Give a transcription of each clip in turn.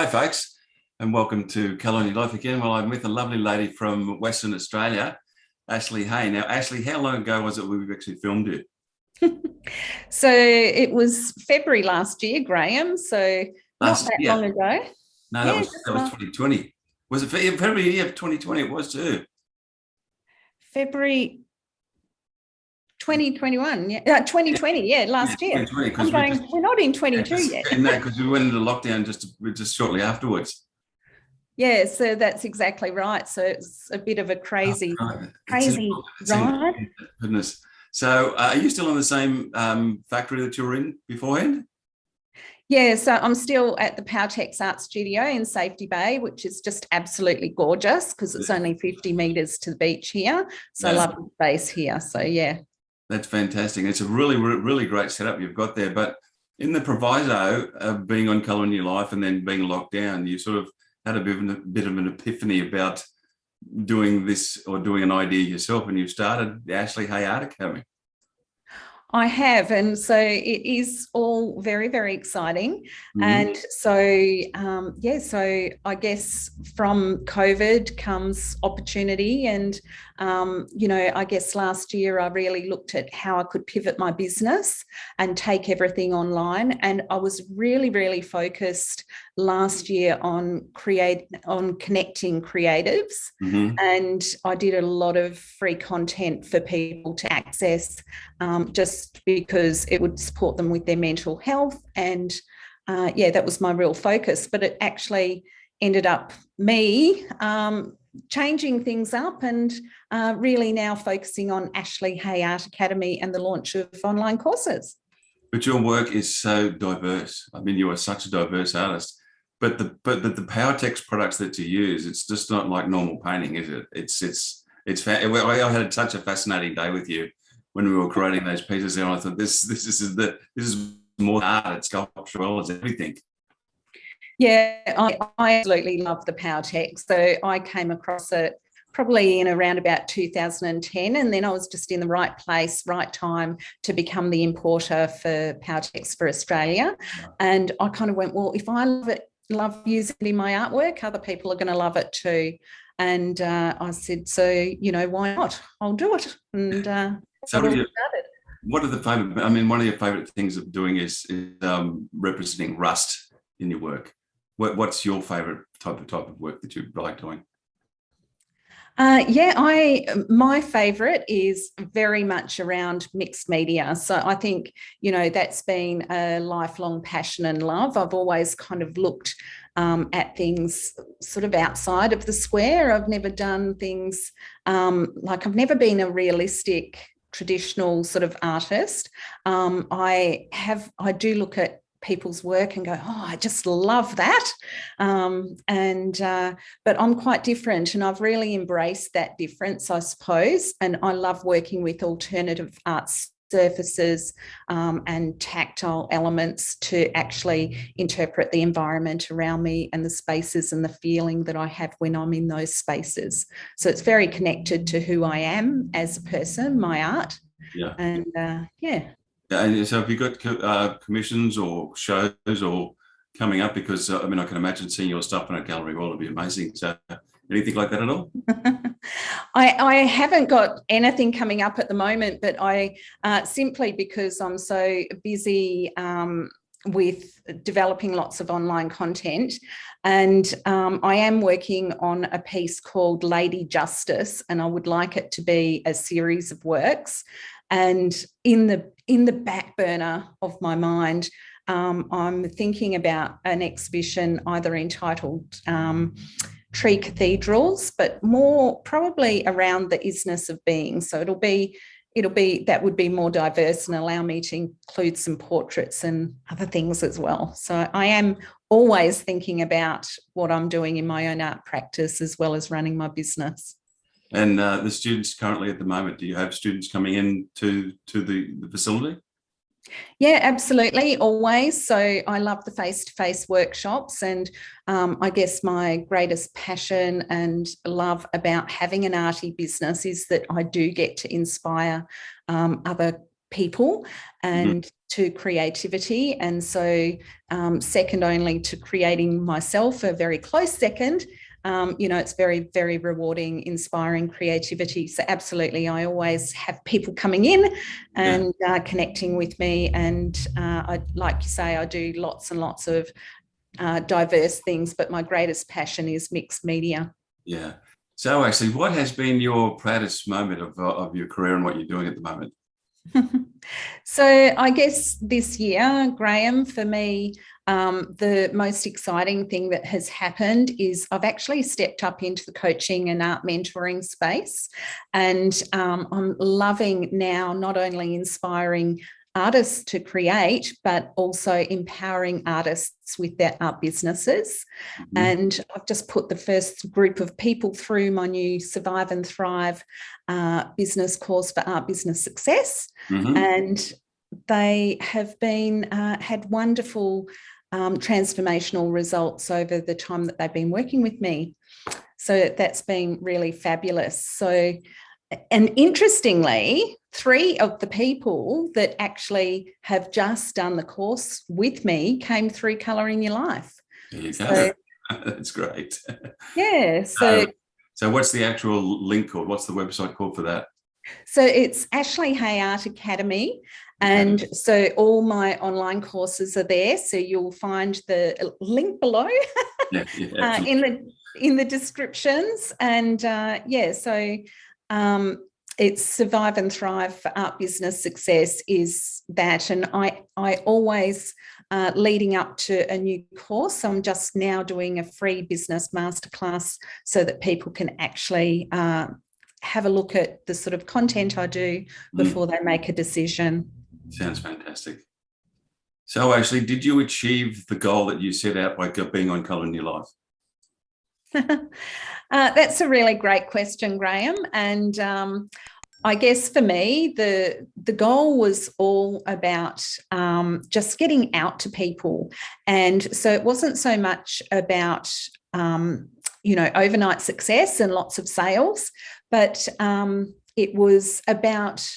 Hi, folks, and welcome to Colour on Your Life again. Well, I'm with a lovely lady from Western Australia, Ashleyhay. Now, Ashley, how long ago was it we actually filmed it? So it was February last year, Graeme. So not Last that year? long ago. No, that Yeah, was just that was 2020. Was it February of 2020? It was too. February 2021. Yeah, 2020. Yeah, Yeah, last year. 2020 I'm because we just going, we're not in 22 yet. no, because we went into lockdown just shortly afterwards. Yeah, so that's exactly right. So it's a bit of a Oh, crazy, God, crazy it's in ride. goodness. So, are you still in the same factory that you were in beforehand? Yeah, so I'm still at the Powertex Art Studio in Safety Bay, which is just absolutely gorgeous because it's only 50 metres to the beach here. So I Yeah. love the space here. So yeah. That's fantastic. It's a really great setup you've got there. But in the proviso of being on Colour in Your Life and then being locked down, you sort of had a bit of an epiphany about doing this or doing an idea yourself, and you started the Ashley Hay Art Academy. I have, and so it is all very, very exciting. Mhm. And so, yeah, so I guess from COVID comes opportunity. And, I guess last year I really looked at how I could pivot my business and take everything online. And I was really, really focused last year on connecting creatives. Mhm. And I did a lot of free content for people to access, just because it would support them with their mental health. And yeah, that was my real focus. But it actually ended up me changing things up and really now focusing on Ashley Hay Art Academy and the launch of online courses. But your work is so diverse. I mean, you are such a diverse artist. But the Powertex products that you use, it's just not like normal painting, is it? Well, I had such a fascinating day with you when we were creating those pieces there. And I thought this is more art, it's sculptural, it's everything. Yeah, I absolutely love the Powertex. So I came across it probably in around about 2010, and then I was just in the right place, right time to become the importer for Powertex for Australia. And I kind of went, well, if I love using it in my artwork, other people are going to love it too. And I said, so why not? I'll do it. And So got all started. what are the favorite? I mean, one of your favorite things of doing is representing rust in your work. What's your favorite type of work that you like doing? Yeah, my favourite is very much around mixed media. So I think that's been a lifelong passion and love. I've always kind of looked at things sort of outside of the square. I've never done things like I've never been a realistic traditional sort of artist. I do look at people's work and go, oh, I just love that. But I'm quite different, and I've really embraced that difference, I suppose. And I love working with alternative art surfaces and tactile elements to actually interpret the environment around me and the spaces and the feeling that I have when I'm in those spaces. So it's very connected to who I am as a person, my art. Yeah. And yeah. And so have you got commissions or shows or coming up? Because I mean, I can imagine seeing your stuff in a gallery wall would be amazing. So anything like that at all? I haven't got anything coming up at the moment, but I simply because I'm so busy with developing lots of online content. And I am working on a piece called Lady Justice, and I would like it to be a series of works. And in the back burner of my mind, I'm thinking about an exhibition either entitled Tree Cathedrals, but more probably around the isness of being. So that would be more diverse and allow me to include some portraits and other things as well. So I am always thinking about what I'm doing in my own art practice as well as running my business. And the students currently at the moment, do you have students coming in to the facility? Yeah, absolutely. Always. So I love the face-to-face workshops. And I guess my greatest passion and love about having an arty business is that I do get to inspire other people and to creativity. And so second only to creating myself, a very close second. It's very, very rewarding, inspiring creativity. So absolutely, I always have people coming in and connecting with me. And like you say, I do lots and lots of diverse things, but my greatest passion is mixed media. Yeah. So actually, what has been your proudest moment of your career and what you're doing at the moment? So I guess this year, Graeme, for me, the most exciting thing that has happened is I've actually stepped up into the coaching and art mentoring space. And I'm loving now not only inspiring artists to create, but also empowering artists with their art businesses. Mm-hmm. And I've just put the first group of people through my new Survive and Thrive business course for art business success. Mm-hmm. And they have been had wonderful transformational results over the time that they've been working with me. So that's been really fabulous. So, and interestingly, 3 of the people that actually have just done the course with me came through Colouring Your Life. There you go. That's great. Yeah. So what's the actual link called? What's the website called for that? So it's Ashleyhay Art Academy. And so all my online courses are there. So you'll find the link below in the descriptions. And it's Survive and Thrive for Art Business Success is that. And I always, leading up to a new course, I'm just now doing a free business masterclass so that people can actually have a look at the sort of content I do before they make a decision. Sounds fantastic. So actually, did you achieve the goal that you set out by being on Colouring Your Life? That's a really great question, Graeme. And I guess for me, the goal was all about just getting out to people. And so it wasn't so much about, overnight success and lots of sales, but it was about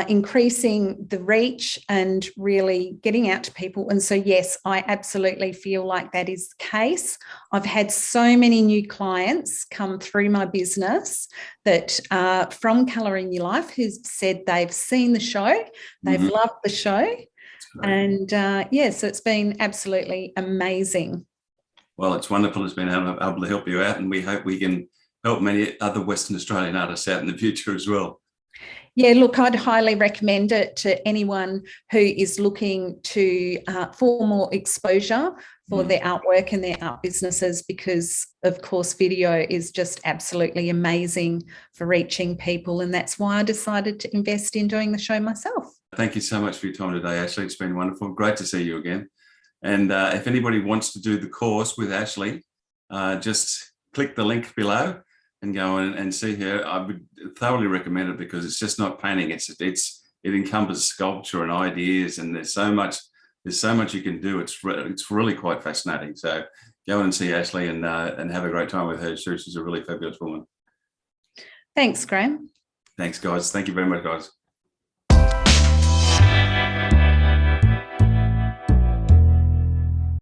increasing the reach and really getting out to people. And so, yes, I absolutely feel like that is the case. I've had so many new clients come through my business that from Colouring Your Life who's said they've seen the show, they've loved the show. And so it's been absolutely amazing. Well, it's wonderful. It's been able to help you out, and we hope we can help many other Western Australian artists out in the future as well. Yeah, look, I'd highly recommend it to anyone who is looking to for more exposure for their artwork and their art businesses, because, of course, video is just absolutely amazing for reaching people. And that's why I decided to invest in doing the show myself. Thank you so much for your time today, Ashley. It's been wonderful. Great to see you again. And if anybody wants to do the course with Ashley, just click the link below and go and see her. I would thoroughly recommend it, because it's just not painting. It encompasses sculpture and ideas, and there's so much you can do. It's really quite fascinating. So go and see Ashley and have a great time with her. She's a really fabulous woman. Thanks, Graeme. Thanks, guys. Thank you very much, guys.